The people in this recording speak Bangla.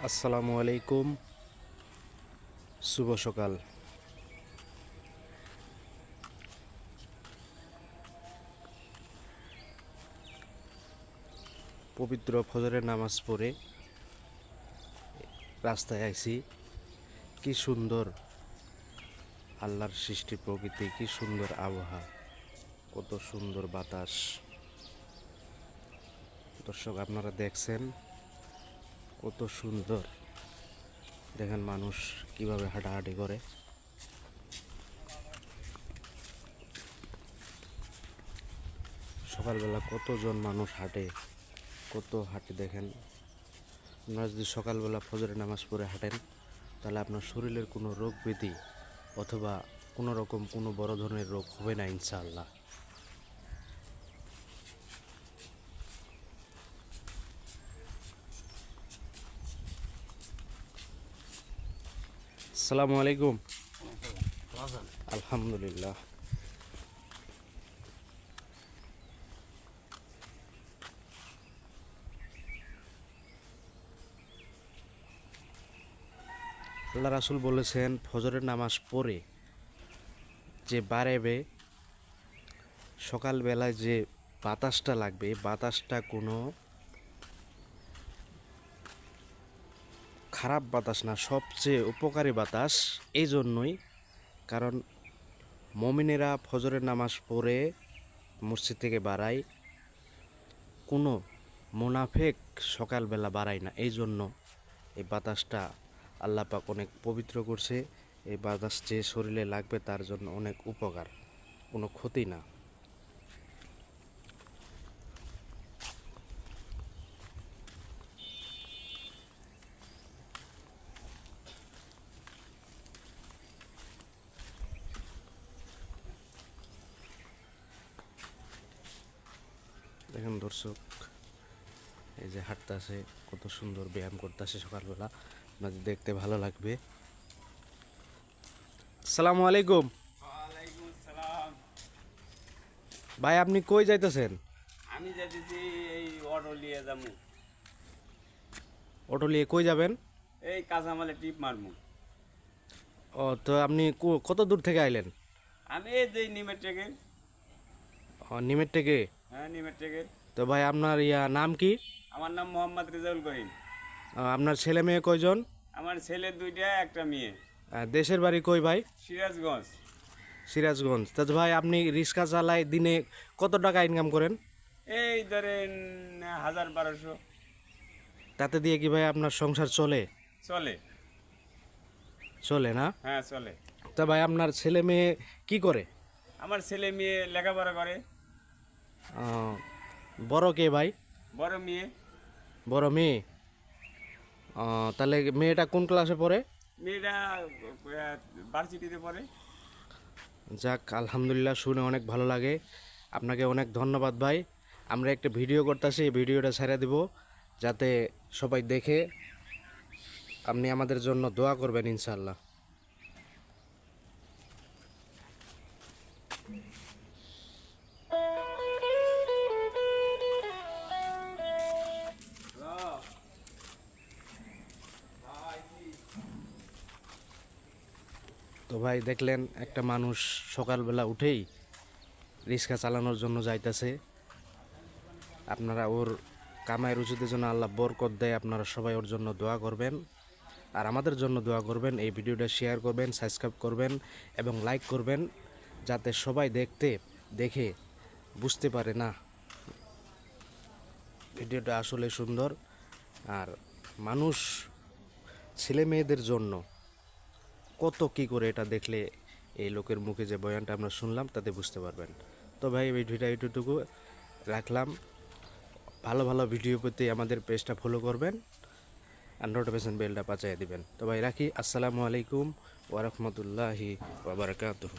আসসালামু আলাইকুম, শুভ সকাল। পবিত্র ফজরের নামাজ পড়ে রাস্তায় আইছি। কি সুন্দর আল্লাহর সৃষ্টি প্রকৃতি, কি সুন্দর আবহাওয়া, কত সুন্দর বাতাস। দর্শক, আপনারা দেখছেন কত সুন্দর। দেখেন মানুষ কিভাবে হাঁটাহাঁটি করে। সকালবেলা কতজন মানুষ হাঁটে, কত হাঁটে দেখেন। আপনারা যদি সকালবেলা ফজরের নামাজ পড়ে হাঁটেন, তাহলে আপনার শরীরের কোনো রোগ ব্যাধি অথবা কোনো রকম কোনো বড় ধরনের রোগ হবে না ইনশাআল্লাহ। আসসালামু আলাইকুম। আলহামদুলিল্লাহ। আল্লাহ রাসূল বলেছেন, ফজরের নামাজ পড়ে যে বাড়াবে, সকালবেলায় যে বাতাসটা লাগবে, বাতাসটা কোনো খারাপ বাতাস না, সবচেয়ে উপকারী বাতাস। এই জন্যই, কারণ মুমিনেরা ফজরের নামাজ পড়ে মসজিদ থেকে বাড়ায়, কোনো মুনাফেক সকালবেলা বাড়ায় না। এই জন্য এই বাতাসটা আল্লাহ পাক অনেক পবিত্র করছে। এই বাতাস যে শরীরে লাগবে তার জন্য অনেক উপকার, কোনো ক্ষতি না। দেখেন দর্শক, এই যে হাঁটতেছে, কত সুন্দর ব্যায়াম করতেছে সকালবেলা, আপনাদের দেখতে ভালো লাগবে। আসসালামু আলাইকুম। ওয়ালাইকুম সালাম। ভাই, আপনি কই যাইতেছেন? আমি যাইতেছি এই অটো নিয়ে যাবো। অটো নিয়ে কই যাবেন? এই কাঁচামালে টিপ মারবো। ও, তো আপনি কত দূর থেকে আইলেন? আমি এই যে নিমের থেকে। নিমের থেকে? হ্যাঁ, নিমের থেকে। তো ভাই, আপনার নাম কি? আমার নাম মোহাম্মদ রেজাউল করিম। আপনার ছেলে মেয়ে কয়জন? আমার ছেলে দুইটা, একটা মেয়ে। দেশের বাড়ি কই ভাই? সিরাজগঞ্জ। সিরাজগঞ্জ। তা ভাই, আপনি রিক্সা চালায় দিনে কত টাকা ইনকাম করেন? এই ধরেন 1000-1200। তাতে দিয়ে কি ভাই আপনার সংসার চলে? চলে। চলে না? হ্যাঁ, চলে। তা ভাই, আপনার ছেলে মেয়ে কি করে? আমার ছেলে মেয়ে লেখাপড়া করে। আহ, বড় কে ভাই? বড় মেয়ে। বড় মেয়ে। তাহলে মেয়েটা কোন ক্লাসে পড়ে? মেয়েটা ভার্সিটিতে পড়ে। যাক, আলহামদুলিল্লাহ, শুনে অনেক ভালো লাগে। আপনাকে অনেক ধন্যবাদ ভাই। আমরা একটা ভিডিও করতেছি, এই ভিডিওটা ছেড়ে দিব, যাতে সবাই দেখে। আপনি আমাদের জন্য দোয়া করবেন ইনশাআল্লাহ। তো ভাই, দেখলেন একটা মানুষ সকালবেলা উঠেই রিক্সা চালানোর জন্য যাইতেছে। আপনারা ওর কামাই রুজিদের জন্য আল্লাহ বরকত দেয়, আপনারা সবাই ওর জন্য দোয়া করবেন, আর আমাদের জন্য দোয়া করবেন। এই ভিডিওটা শেয়ার করবেন, সাবস্ক্রাইব করবেন এবং লাইক করবেন, যাতে সবাই দেখে বুঝতে পারে না ভিডিওটা আসলে সুন্দর। আর মানুষ ছেলে মেয়েদের জন্য কত কি করে, এটা দেখলে এই লোকের মুখে যে বয়ানটা আমরা শুনলাম তাতে বুঝতে পারবেন। তো ভাই, এই ভিডিওটা এইটুকু রাখলাম। ভালো ভালো ভিডিও পেতে আমাদের পেজটা ফলো করবেন আর নোটিফিকেশন বেলটা বাজায় দিবেন। তো ভাই রাখি। আসসালামু আলাইকুম ওয়া রাহমাতুল্লাহি ওয়া বারাকাতুহু।